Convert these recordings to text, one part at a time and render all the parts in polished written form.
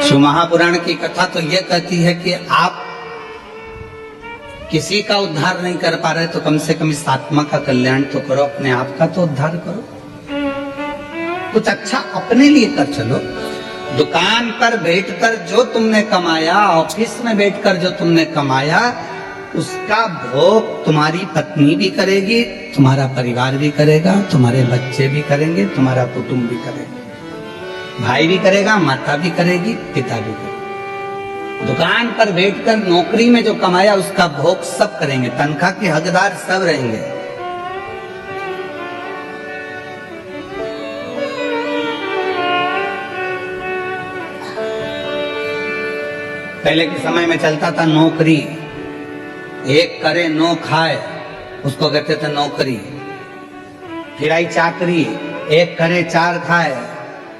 शिव महापुराण की कथा तो यह कहती है कि आप किसी का उद्धार नहीं कर पा रहे तो कम से कम इस आत्मा का कल्याण तो करो, अपने आप का तो उद्धार करो, कुछ अच्छा अपने लिए कर चलो। दुकान पर बैठकर जो तुमने कमाया, ऑफिस में बैठकर जो तुमने कमाया, उसका भोग तुम्हारी पत्नी भी करेगी, तुम्हारा परिवार भी करेगा, तुम्हारे बच्चे भी करेंगे, तुम्हारा कुटुंब भी करेगा, भाई भी करेगा, माता भी करेगी, पिता भी करेगा। दुकान पर बैठकर नौकरी में जो कमाया उसका भोग सब करेंगे, तनख्वाह के हकदार सब रहेंगे। पहले के समय में चलता था नौकरी, एक करे नो खाए, उसको कहते थे नौकरी। फिर आई चाकरी, एक करे चार खाए,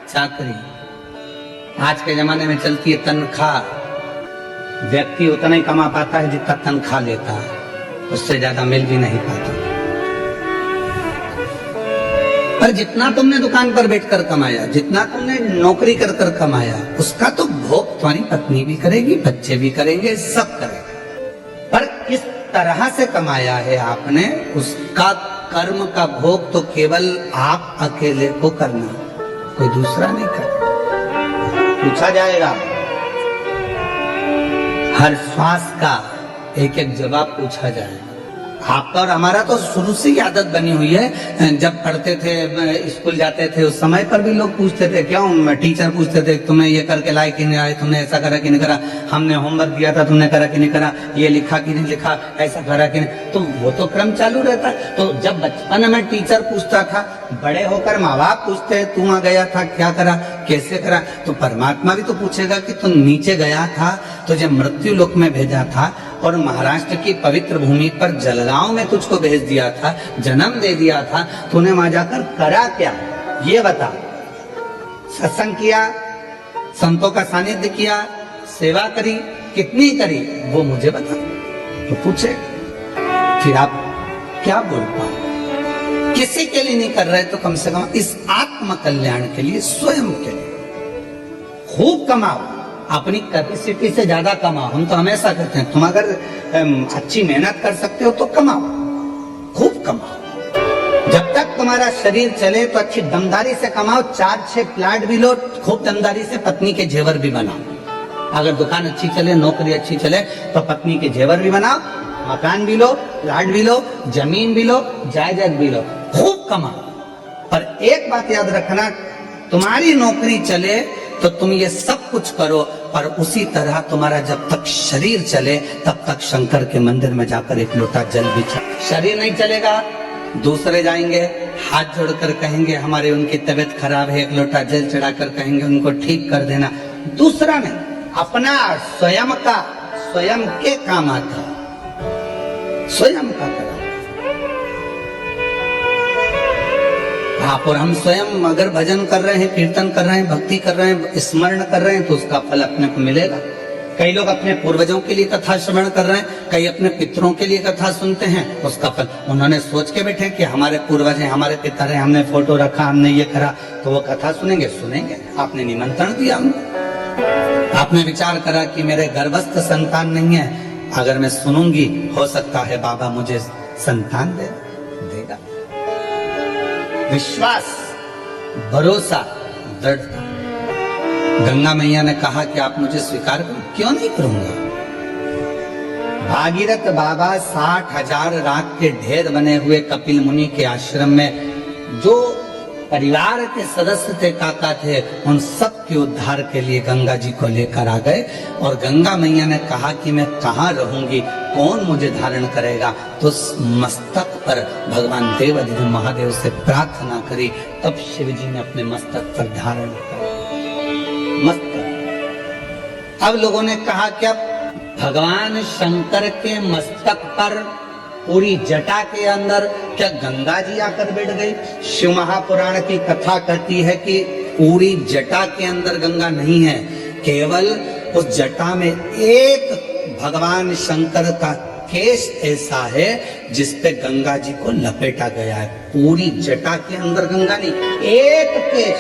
चाकरी। आज के जमाने में चलती है तनख्वाह। व्यक्ति उतना ही कमा पाता है जितना तनख्वाह लेता है, उससे ज्यादा मिल भी नहीं पाता। पर जितना तुमने दुकान पर बैठकर कमाया, जितना तुमने नौकरी कर कर कमाया, उसका तो भोग तुम्हारी पत्नी भी करेगी, बच्चे भी करेंगे, सब करेंगे। पर किस तरह से कमाया है आपने, उसका कर्म का भोग तो केवल आप अकेले को करना, कोई दूसरा नहीं कर। पूछा जाएगा, हर श्वास का एक एक जवाब पूछा जाएगा। आपका और हमारा तो शुरू से ही आदत बनी हुई है। जब पढ़ते थे, स्कूल जाते थे, उस समय पर भी लोग पूछते थे, क्यों टीचर पूछते थे, तुमने ये करके लाए कि नहीं आए, तुमने ऐसा करा कि नहीं करा, हमने होमवर्क दिया था तुमने करा कि नहीं करा, ये लिखा कि नहीं लिखा, ऐसा करा कि नहीं। तो वो तो क्रम चालू रहता। तो जब बचपन में टीचर पूछता था, बड़े होकर माँ बाप पूछते हैं, तू वहां गया था, क्या करा, कैसे करा, तो परमात्मा भी तो पूछेगा कि तू नीचे गया था, तुझे मृत्यु लोक में भेजा था और महाराष्ट्र की पवित्र भूमि पर जलगांव में तुझको भेज दिया था, जन्म दे दिया था, तूने वहां जाकर करा क्या, ये बता। सत्संग किया, संतों का सानिध्य किया, सेवा करी, कितनी करी, वो मुझे बता। तो पूछे, फिर आप क्या बोल पाए। किसी के लिए नहीं कर रहे तो कम से कम इस आत्म कल्याण के लिए, स्वयं के लिए खूब कमाओ, अपनी कैपेसिटी से ज्यादा कमाओ। हम तो हमेशा कहते हैं, तुम अगर अच्छी मेहनत कर सकते हो तो कमाओ, खूब कमाओ। जब तक तुम्हारा शरीर चले तो अच्छी दमदारी से कमाओ, 4-6 प्लाट भी लो, खूब दमदारी से पत्नी के जेवर भी बनाओ। अगर दुकान अच्छी चले, नौकरी अच्छी चले, तो पत्नी के जेवर भी बनाओ, मकान भी लो, प्लाट भी लो, जमीन भी लो, जायदाद भी लो, खूब कमाओ। पर एक बात याद रखना, तुम्हारी नौकरी चले तो तुम ये सब कुछ करो, पर उसी तरह तुम्हारा जब तक शरीर चले तब तक शंकर के मंदिर में जाकर एक लोटा जल भी चढ़ाओ। शरीर नहीं चलेगा, दूसरे जाएंगे, हाथ जोड़कर कहेंगे हमारे उनकी तबीयत खराब है, एक लोटा जल चढ़ाकर कहेंगे उनको ठीक कर देना। दूसरा नहीं, अपना स्वयं का, स्वयं के काम आता, स्वयं का करा आप और हम। स्वयं अगर भजन कर रहे हैं, कीर्तन कर रहे हैं, भक्ति कर रहे हैं, स्मरण कर रहे हैं, तो उसका फल अपने को मिलेगा। कई लोग अपने पूर्वजों के लिए कथा श्रवण कर रहे हैं, कई अपने पितरों के लिए कथा सुनते हैं, उसका फल उन्होंने सोच के बैठे कि हमारे पूर्वज हैं, हमारे पितर हैं, हमने फोटो रखा, हमने ये करा, तो वो कथा सुनेंगे, सुनेंगे। आपने निमंत्रण दिया हमको, आपने विचार करा कि मेरे गर्भस्थ संतान नहीं है, अगर मैं सुनूंगी हो सकता है बाबा मुझे संतान देगा। विश्वास, भरोसा, दृढ़ता। गंगा मैया ने कहा कि आप मुझे स्वीकार करो, क्यों नहीं करूंगा। भागीरथ बाबा 60,000 राख के ढेर बने हुए कपिल मुनि के आश्रम में जो परिवार के सदस्य थे, काका थे, उन सब के उद्धार के लिए गंगा जी को लेकर आ गए। और गंगा मैया ने कहा कि मैं कहाँ रहूंगी, कौन मुझे धारण करेगा। तो मस्तक पर भगवान देवाधिदेव महादेव से प्रार्थना करी, तब शिव जी ने अपने मस्तक पर धारण किया। मस्तक। अब लोगों ने कहा कि अब भगवान शंकर के मस्तक पर पूरी जटा के अंदर क्या गंगा जी आकर बैठ गई। शिव महापुराण की कथा कहती है कि पूरी जटा के अंदर गंगा नहीं है, केवल उस जटा में एक भगवान शंकर का केश ऐसा है जिसपे गंगा जी को लपेटा गया है। पूरी जटा के अंदर गंगा नहीं, एक केश।